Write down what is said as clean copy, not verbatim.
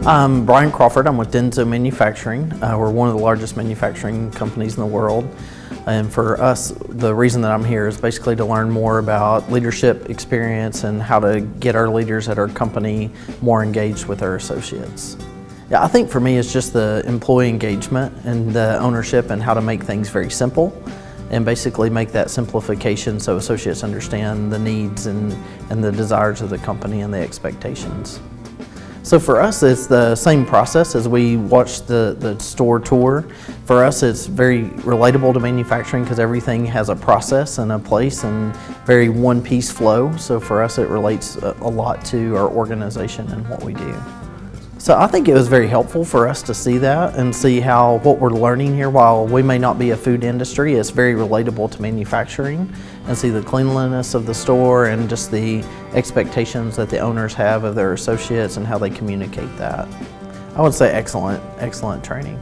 I'm Brian Crawford. I'm with DENSO Manufacturing. We're one of the largest manufacturing companies in the world. And for us, the reason that I'm here is basically to learn more about leadership experience and how to get our leaders at our company more engaged with our associates. Yeah, I think for me it's just the employee engagement and the ownership and how to make things very simple and basically make that simplification so associates understand the needs and the desires of the company and the expectations. So for us, it's the same process as we watch the store tour. For us, it's very relatable to manufacturing because everything has a process and a place and very one-piece flow. So for us, it relates a lot to our organization and what we do. So I think it was very helpful for us to see that and see how what we're learning here, while we may not be a food industry, it's very relatable to manufacturing, and see the cleanliness of the store and just the expectations that the owners have of their associates and how they communicate that. I would say excellent training.